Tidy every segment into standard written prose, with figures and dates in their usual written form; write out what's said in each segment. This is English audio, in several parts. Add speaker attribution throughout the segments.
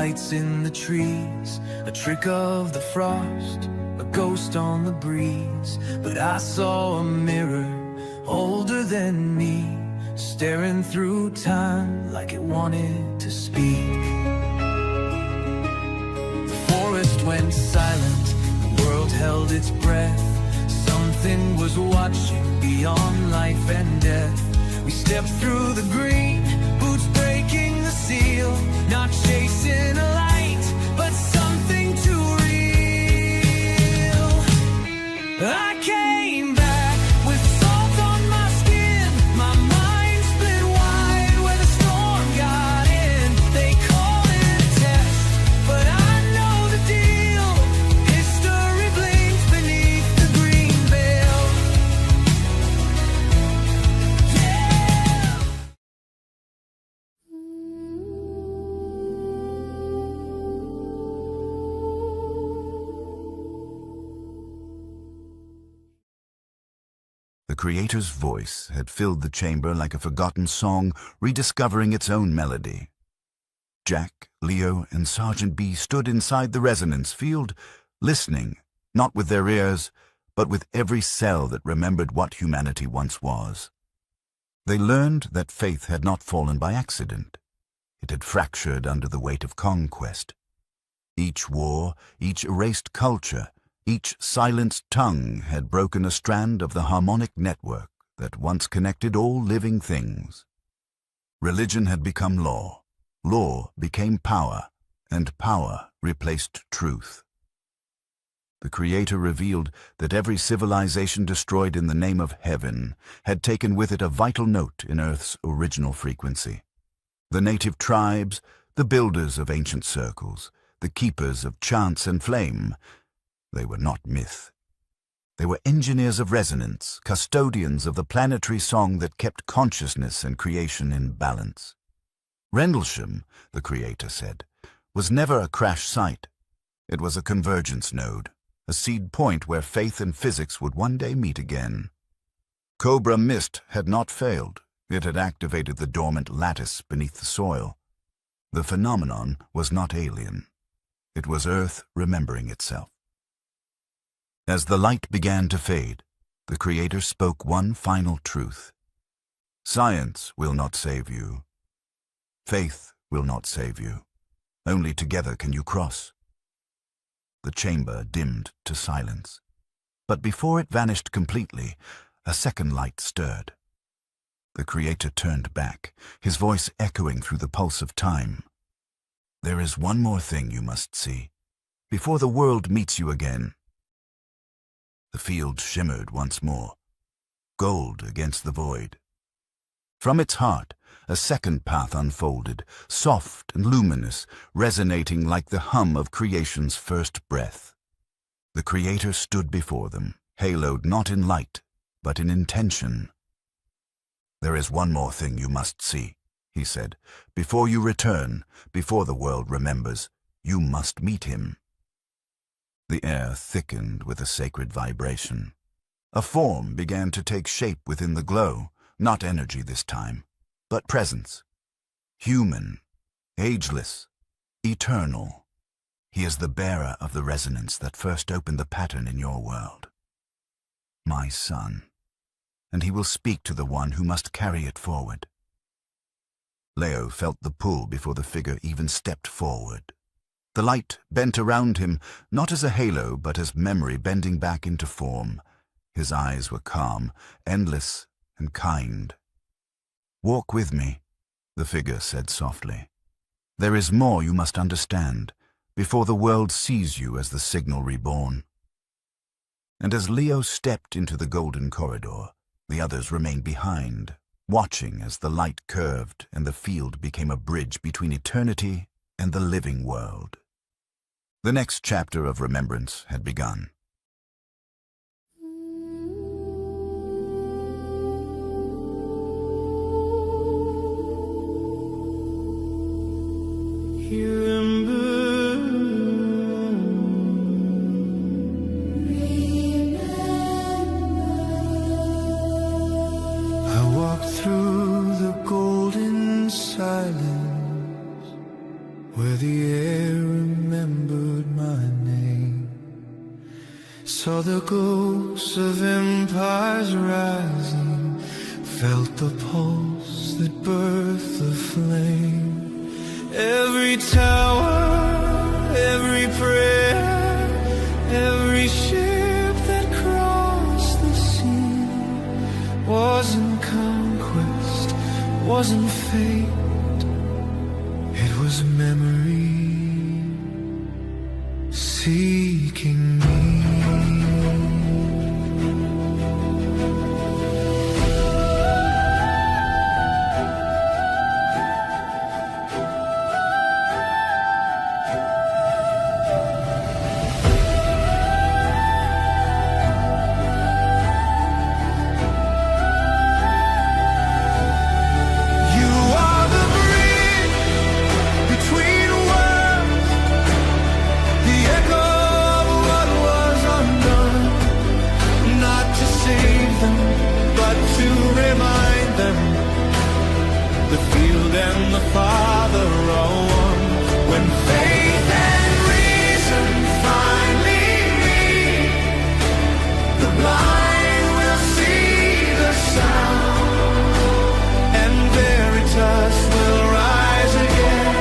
Speaker 1: lights in the trees, a trick of the frost, a ghost on the breeze. But I saw a mirror older than me, staring through time like it wanted to speak. The forest went silent, the world held its breath. Something was watching beyond life and death. We stepped through the green, boots breaking the seal, not chasing a light, but something too real. I came back with salt on my skin, my mind split wide where the storm got in. They call it a test, but I know the deal. History blinks beneath the green veil.
Speaker 2: The Creator's voice had filled the chamber like a forgotten song, rediscovering its own melody. Jack, Leo, and Sergeant B stood inside the resonance field, listening, not with their ears, but with every cell that remembered what humanity once was. They learned that faith had not fallen by accident. It had fractured under the weight of conquest. Each war, each erased culture, each silenced tongue had broken a strand of the harmonic network that once connected all living things. Religion had become law, law became power, and power replaced truth. The Creator revealed that every civilization destroyed in the name of heaven had taken with it a vital note in Earth's original frequency. The native tribes, the builders of ancient circles, the keepers of chance and flame, they were not myth. They were engineers of resonance, custodians of the planetary song that kept consciousness and creation in balance. Rendlesham, the Creator said, was never a crash site. It was a convergence node, a seed point where faith and physics would one day meet again. Cobra Mist had not failed. It had activated the dormant lattice beneath the soil. The phenomenon was not alien. It was Earth remembering itself. As the light began to fade, the Creator spoke one final truth. Science will not save you. Faith will not save you. Only together can you cross. The chamber dimmed to silence. But before it vanished completely, a second light stirred. The Creator turned back, his voice echoing through the pulse of time. There is one more thing you must see, before the world meets you again. The field shimmered once more, gold against the void. From its heart, a second path unfolded, soft and luminous, resonating like the hum of creation's first breath. The Creator stood before them, haloed not in light, but in intention. There is one more thing you must see, he said. Before you return, before the world remembers, you must meet him. The air thickened with a sacred vibration. A form began to take shape within the glow, not energy this time, but presence. Human, ageless, eternal. He is the bearer of the resonance that first opened the pattern in your world. My son. And he will speak to the one who must carry it forward. Leo felt the pull before the figure even stepped forward. The light bent around him, not as a halo, but as memory bending back into form. His eyes were calm, endless, and kind. Walk with me, the figure said softly. There is more you must understand, before the world sees you as the signal reborn. And as Leo stepped into the golden corridor, the others remained behind, watching as the light curved and the field became a bridge between eternity and the living world. The next chapter of remembrance had begun.
Speaker 1: I walked through the golden silence where the air remembered my name. Saw the ghosts of empires rising, felt the pulse that birthed the flame. Every tower, every prayer, every ship that crossed the sea wasn't conquest, wasn't fate, it was memory seeking me. And the Father are one. When faith and reason finally meet, the blind will see the sound, and veritas will rise again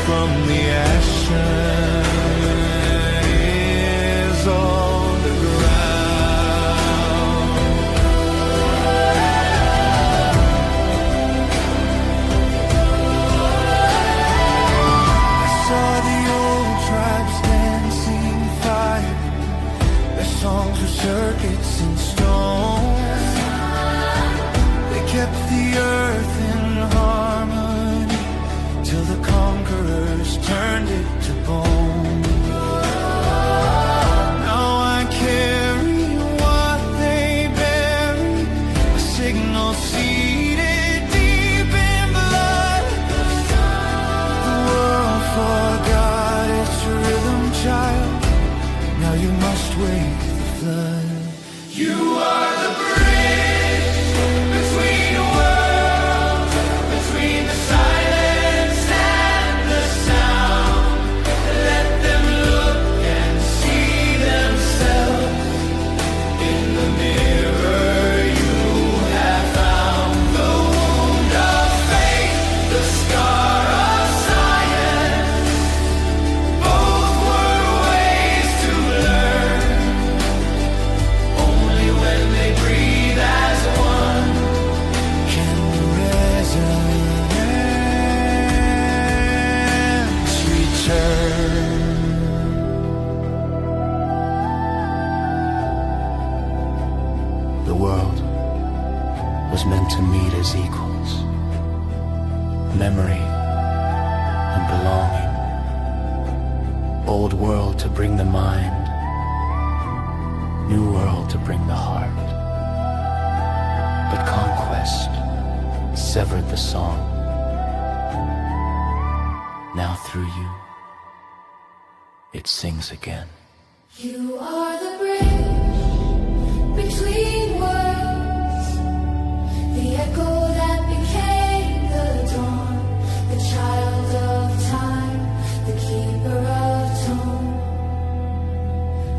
Speaker 1: from the ashes on the ground. Songs were circuits in stone. They kept the earth in harmony till the conquerors turned it to bone. Now I carry what they bury, a signal seated deep in blood. The world forgot its rhythm, child. Now you must wait. You are the bridge between worlds, between the silence and the sound. Let them look and see themselves in the mirror you have found. The wound of faith, the scar of science, both were ways to learn. When they breathe as one, can resonance return? The world was meant to meet as equals. Memory and belonging. Old world to bring the mind, new world to bring the heart. But conquest severed the song. Now through you, it sings again.
Speaker 3: You are the bridge between worlds, the echo that became the dawn, the child of time, the keeper of tone.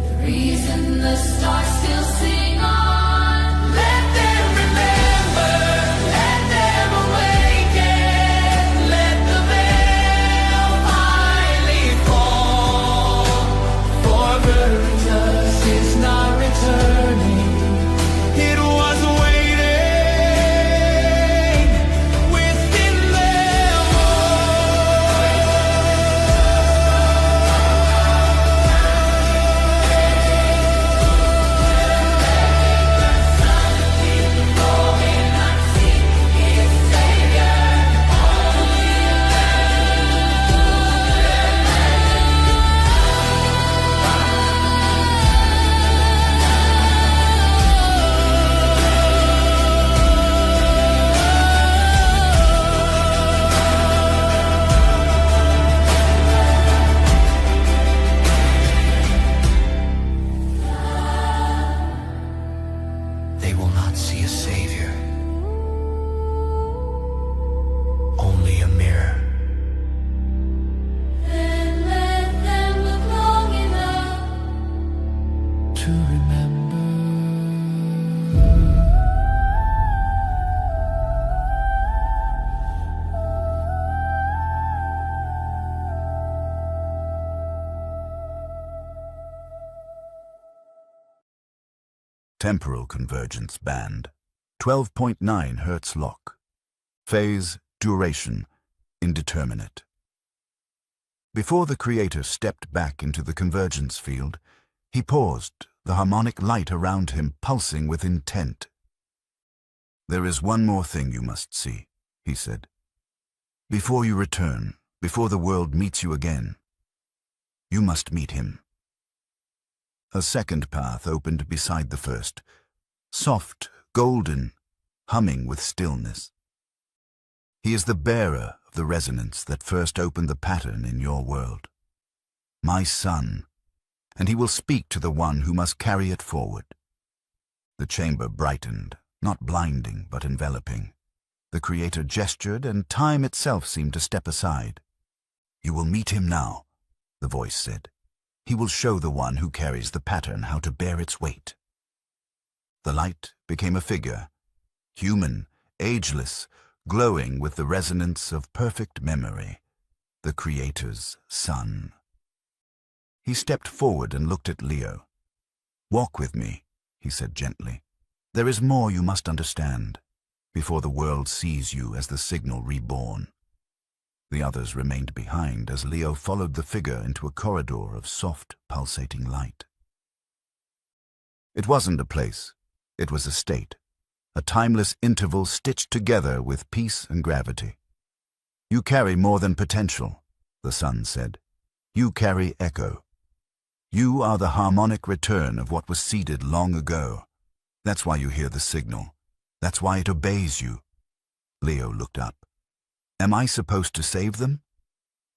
Speaker 3: The reason the stars still sing on. Let them remember, let them awaken, let the veil finally fall. For veritas is not returning,
Speaker 2: Temporal Convergence Band. 12.9 Hertz lock. Phase, duration, indeterminate. Before the creator stepped back into the convergence field, he paused, the harmonic light around him pulsing with intent. "There is one more thing you must see," he said. "Before you return, before the world meets you again, you must meet him." A second path opened beside the first, soft, golden, humming with stillness. He is the bearer of the resonance that first opened the pattern in your world. My son, and he will speak to the one who must carry it forward. The chamber brightened, not blinding but enveloping. The creator gestured, and time itself seemed to step aside. "You will meet him now," the voice said. "He will show the one who carries the pattern how to bear its weight." The light became a figure, human, ageless, glowing with the resonance of perfect memory, the Creator's Son. He stepped forward and looked at Leo. "Walk with me," he said gently. "There is more you must understand before the world sees you as the signal reborn." The others remained behind as Leo followed the figure into a corridor of soft, pulsating light. It wasn't a place. It was a state, a timeless interval stitched together with peace and gravity. "You carry more than potential," the sun said. "You carry echo. You are the harmonic return of what was seeded long ago. That's why you hear the signal. That's why it obeys you." Leo looked up. "Am I supposed to save them?"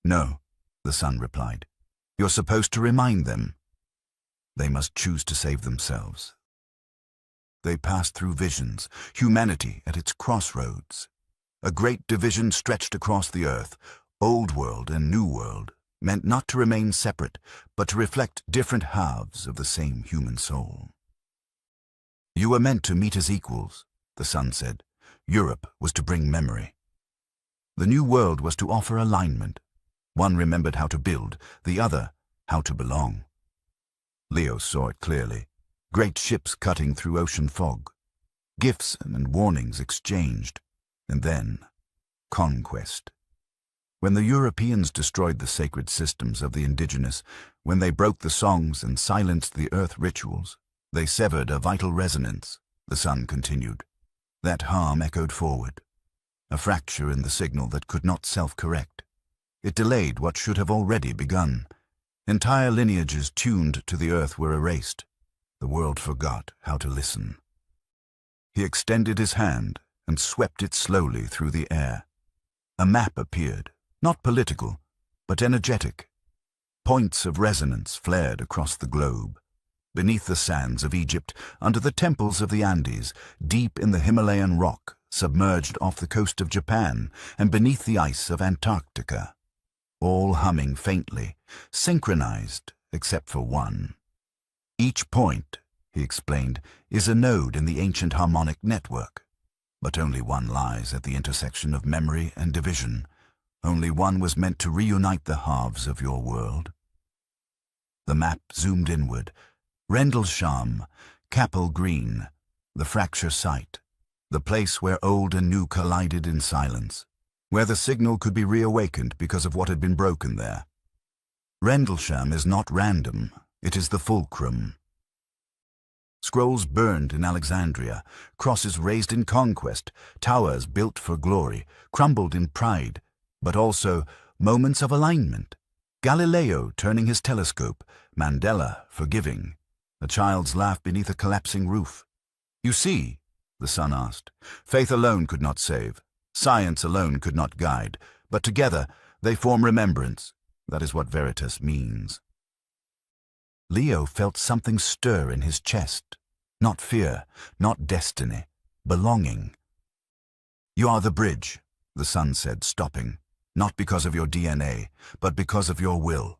Speaker 2: "No," the sun replied. "You're supposed to remind them. They must choose to save themselves." They passed through visions, humanity at its crossroads. A great division stretched across the earth, old world and new world, meant not to remain separate, but to reflect different halves of the same human soul. "You were meant to meet as equals," the sun said. "Europe was to bring memory. The new world was to offer alignment. One remembered how to build, the other how to belong." Leo saw it clearly. Great ships cutting through ocean fog. Gifts and warnings exchanged. And then, conquest. When the Europeans destroyed the sacred systems of the indigenous, when they broke the songs and silenced the earth rituals, they severed a vital resonance, the sun continued. That harm echoed forward. A fracture in the signal that could not self-correct. It delayed what should have already begun. Entire lineages tuned to the earth were erased. The world forgot how to listen. He extended his hand and swept it slowly through the air. A map appeared, not political, but energetic. Points of resonance flared across the globe. Beneath the sands of Egypt, under the temples of the Andes, deep in the Himalayan rock, submerged off the coast of Japan, and beneath the ice of Antarctica. All humming faintly, synchronized except for one. "Each point," he explained, "is a node in the ancient harmonic network. But only one lies at the intersection of memory and division. Only one was meant to reunite the halves of your world." The map zoomed inward. Rendlesham, Capel Green, the fracture site, the place where old and new collided in silence, where the signal could be reawakened because of what had been broken there. Rendlesham is not random. It is the fulcrum. Scrolls burned in Alexandria, crosses raised in conquest, towers built for glory, crumbled in pride, but also moments of alignment. Galileo turning his telescope, Mandela forgiving, a child's laugh beneath a collapsing roof. "You see," the sun asked, "faith alone could not save, science alone could not guide, but together they form remembrance. That is what veritas means." Leo felt something stir in his chest. Not fear, not destiny, belonging. "You are the bridge," the sun said, stopping, "not because of your DNA, but because of your will."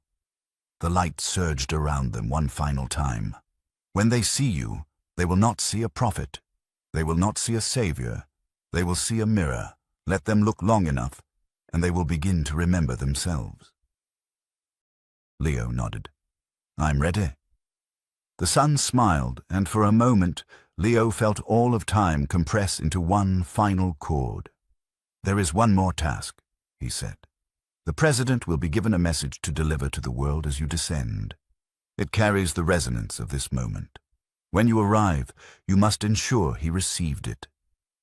Speaker 2: The light surged around them one final time. "When they see you, they will not see a prophet. They will not see a savior. They will see a mirror. Let them look long enough, and they will begin to remember themselves." Leo nodded. "I'm ready." The sun smiled, and for a moment Leo felt all of time compress into one final chord. "There is one more task," he said. "The President will be given a message to deliver to the world as you descend. It carries the resonance of this moment. When you arrive, you must ensure he received it.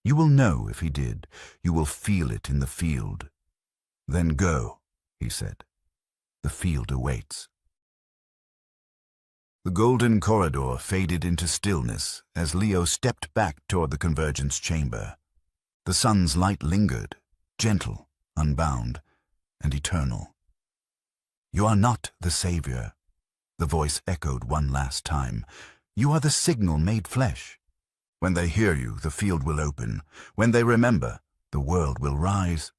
Speaker 2: You will know if he did. You will feel it in the field. Then go," he said. "The field awaits." The golden corridor faded into stillness as Leo stepped back toward the convergence chamber. The sun's light lingered, gentle, unbound, and eternal. "You are not the savior," the voice echoed one last time. "You are the signal made flesh. When they hear you, the field will open. When they remember, the world will rise."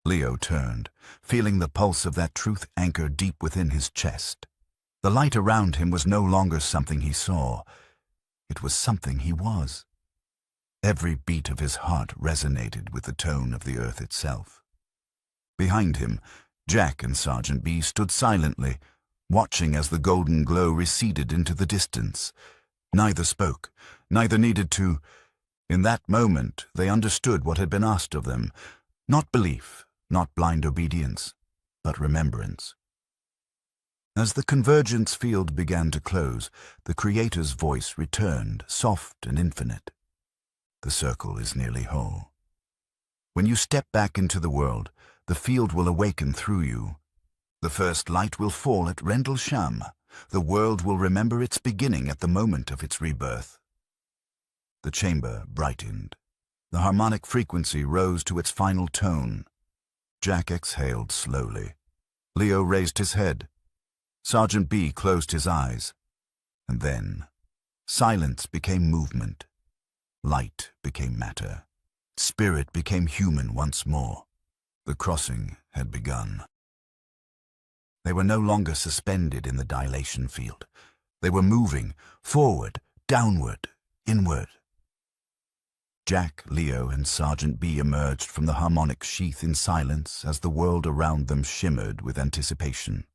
Speaker 2: Leo turned, feeling the pulse of that truth anchor deep within his chest. The light around him was no longer something he saw. It was something he was. Every beat of his heart resonated with the tone of the earth itself. Behind him, Jack and Sergeant B stood silently, watching as the golden glow receded into the distance. Neither spoke, neither needed to. In that moment, they understood what had been asked of them. Not belief, not blind obedience, but remembrance. As the convergence field began to close, the Creator's voice returned, soft and infinite. "The circle is nearly whole. When you step back into the world, the field will awaken through you. The first light will fall at Rendlesham. The world will remember its beginning at the moment of its rebirth." The chamber brightened. The harmonic frequency rose to its final tone. Jack exhaled slowly. Leo raised his head. Sergeant B closed his eyes. And then, silence became movement. Light became matter. Spirit became human once more. The crossing had begun. They were no longer suspended in the dilation field. They were moving forward, downward, inward. Jack, Leo, and Sergeant B emerged from the harmonic sheath in silence as the world around them shimmered with anticipation.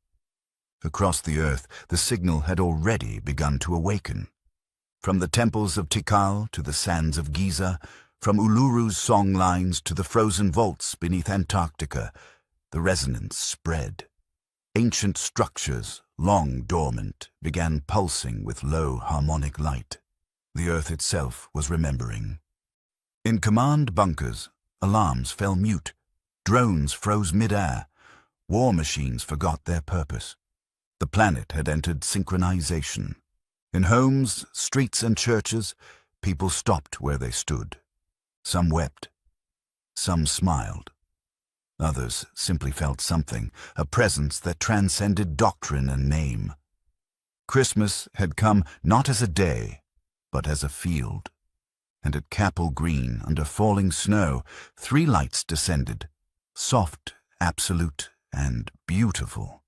Speaker 2: Across the earth, the signal had already begun to awaken. From the temples of Tikal to the sands of Giza, from Uluru's song lines to the frozen vaults beneath Antarctica, the resonance spread. Ancient structures, long dormant, began pulsing with low harmonic light. The earth itself was remembering. In command bunkers, alarms fell mute. Drones froze mid-air. War machines forgot their purpose. The planet had entered synchronization. In homes, streets, and churches, people stopped where they stood. Some wept. Some smiled. Others simply felt something, a presence that transcended doctrine and name. Christmas had come not as a day, but as a field. And at Capel Green, under falling snow, 3 lights descended, soft, absolute, and beautiful.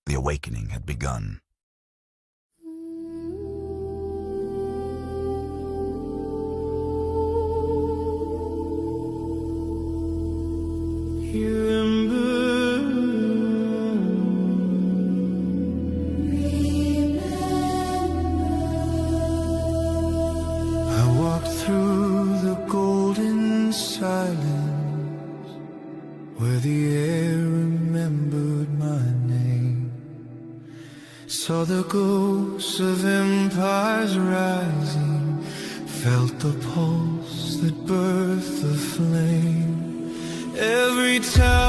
Speaker 2: The awakening had begun.
Speaker 1: I walked through the golden silence where the air remembered my name. Saw the ghosts of empires rising, felt the pulse that birthed the flame. Every time